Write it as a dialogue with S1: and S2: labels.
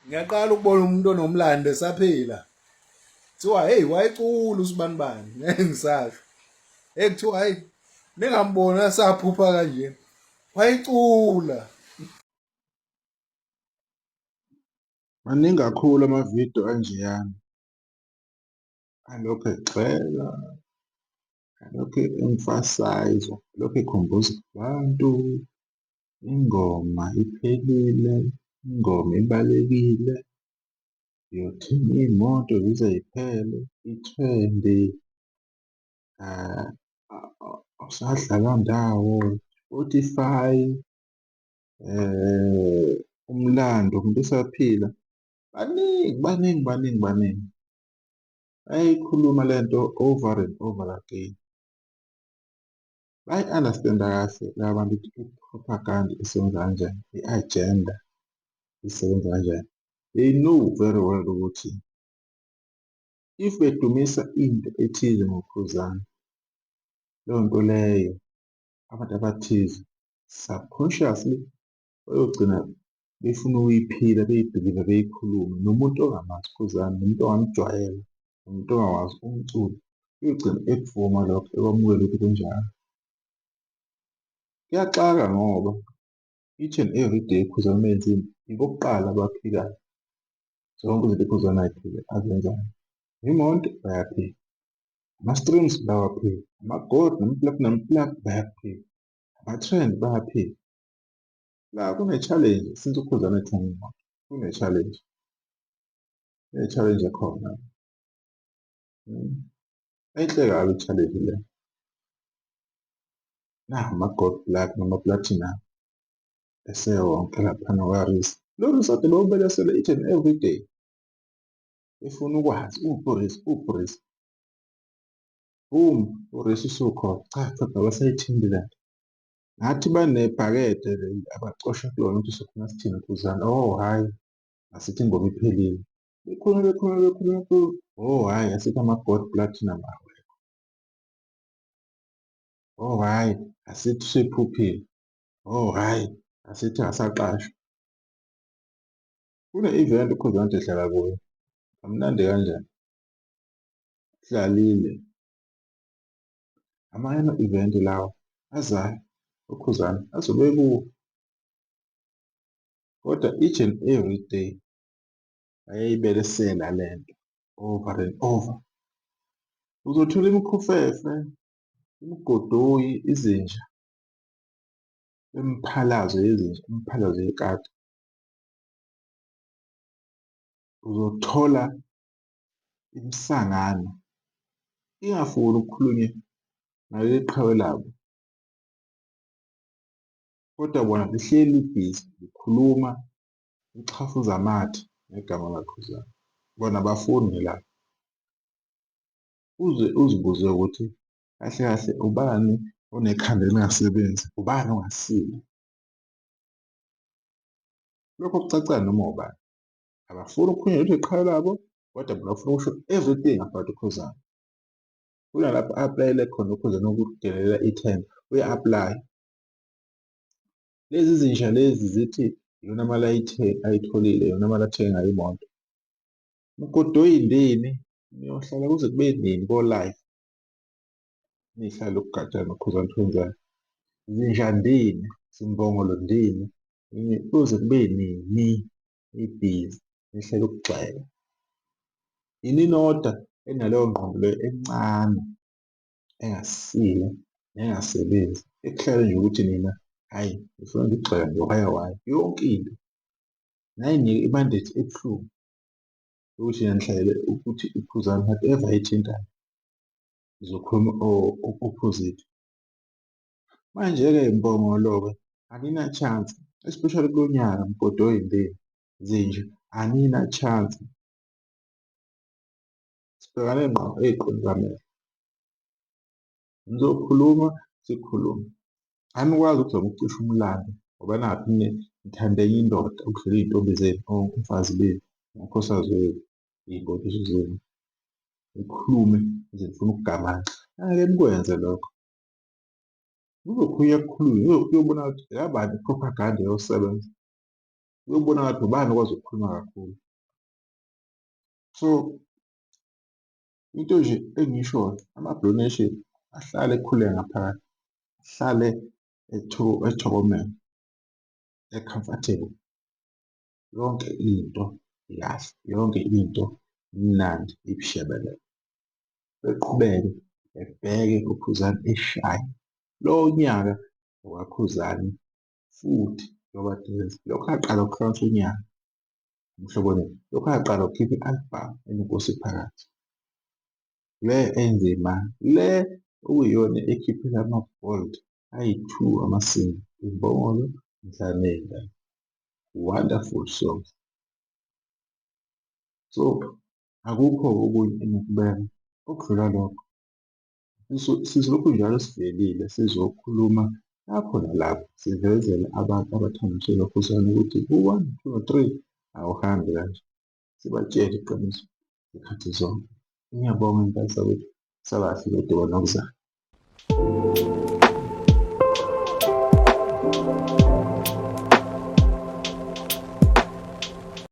S1: Ngiyaqala ukubona umuntu onomlando esaphila. Kuthiwa hey wayecula usibanibani ngeke ngisasho. Kuthiwa hayi ningamboni asaphupha kanje. Wayecula.
S2: Maningi kakhulu amavidiyo anjeyana alokhu egxeka, alokhu emfasayiza, alokhu ekhumbuza abantu ingoma iphelile, ingoma ibalekile, uyothenga iy'moto zize yiphele, ithrendi, awusadlalwa ndawo, Spotify, umlando, umuntu esaphila. Baningi. Bayayikhuluma lento over and over again. Bayi-understand-a kahle laba bantu ukuthi i-propaganda isebenza kanjani, i-agenda isebenza kanjani. They know very well ukuthi if bedumisa into ethize ngokhuzana, leyo nto leyo abantu abathize subconsciously bayogcina befuna ukuyiphila, beyibhilive, beyikhulume. Nomuntu ongamazi ukhuzana, nomuntu ongamjwayele, nomuntu ongawazi umculo, uyogcina ekuvuma lokho, ekwamukela ukuthi kunjalo. Kuyaxaka ngoba each and every day ukhuzana uma enza into, okokuqala abaphikayo zonke izinto ukhuzana azenzayo. Imoto bayaphila, ama-streams bayaphila, ama-gold namaplug bayaphila, ama-trend bayaphila. La kune-challenge since ukhuzana ethenga imoto, kune-challenge, kune-challenge ekhona. Enhle kabi i-challenge le. Ama-gold plug noma-platinum esewonke laphana kwa-Reese. Lo-Reese kade bewubelesele each and every day, efuna ukwazi u-Reese. Boom, u-Reese usukhona. Cha, abasayithembi lento. Nathi banebhakede abacosha kulona ukuthi sokhona sithini khuzana. Oh hhayi, asithi ingoma iphelile. Bekhuluma. Oh hhayi, asithi ama-gold platinum awekho. Oh hhayi, asithi usephuphile. Oh hhayi, asithi akasaqashwa. Kune-event ukhuzana nje ehlala kuyo, amnandi kanjani, dlalile. Amanye ama-event lawa azayo ukhuzana azobe kuwo, kodwa each and every day bayayibelesela lento over and over. Uzothola imikhowefe, imigodoyi, izinja, imiphalazo yezinja, imiphalazo yekati. Uzothola imisangano ingafuni ukukhulunywa ngaleli qhawe labo, kodwa bona lihleli libhizi likhuluma, lichafuza amathe ngegama lakhuzana. Bona abafuni la. Uze uzibuze ukuthi kahle kahle ubani onekhanda elingasebenzi, ubani ongasile. Lokho kucacile noma ubani. Abafuni ukukhulunywa lutho iqhawe labo, kodwa bona bafuna ukusho everything about ukhuzana. Kunalapho a-aplayele khona ukhuzana ukudelela ithenda, uya-aplaya. Lezi zinja lezi zithi iyona mali ayitholile, iyona mali athenge ngayo imoto. Mgodoyi ndini, niyohlala kuze kube nini ko-live, nihlale ukugadana nokhuzana okwenzayo. Zinja ndini, zimbongolo ndini, kuze kube nini nibhizi, nihlele ukugxeka. Yini nodwa enaleyo ngqondo leyo encane, engasile, nengasebenzi, ekuhlale nje ukuthi nina hhayi ngifuna ngigxeke nje why. Yonke into nayinike i-mandate ebuhlungu ukuthi nina nihlalele ukuthi ikhuzana whatever ayithintayo izokhuluma opposite. Manje-ke mbongolo-ke anina-chance, especially kulo nyaka mgodoyi ndini, zinja anina-chance. Sibhekane ngqo ey'qweni zamehlo. Nizokhuluma, sikhulume. Anikwazi ukuzama ukucisha umlando ngoba nakhu nithandeka indoda ukudlula iy'ntombi zenu, omfazi benu, amakhosikazi wenu, iy'nkosi zenu. Nikhulume nize nifune ukugamanxa. Angeke nikwenze lokho. Kuzokhulunywa kukhulunywe kuyobonakala ukuthi abani i-propaganda iyosebenza. uyobona ngathi ubani okwazi ukukhuluma kakhulu. So into nje engishoyo, ama-Blue Nation ahlale ekhuleka ngaphakathi, ahlale ethokomele, e-comfortable, yonke into kahle, yonke into mnandi ibishebelele. Beqhubeke bebheke uKhuzani eshaye lowo nyaka okaKhuzani futhi ngoba lokho aqala ukukhawutha unyaka mhloboni, lokho aqala ukukhipha i-album eneNkosi phakathi, le enzima, le okuyiyona ekhiphela ama-gold ayi-2 ama-single, Imbongolo, Mdlanenda, wonderful songs. So akukho okunye enokubeka okudlula lokho. Sizolokhu njalo sivelile sizokhuluma lapho nalapho sivezele abantu abathanda umculo kaKhuzani ukuthi ku-1, 2 no 3 awuhambi kanje, sibatshele iqiniso zikhathi zonke. Ngiyabonga mphathi zakwethu, sabahle kodwa nokuzayo.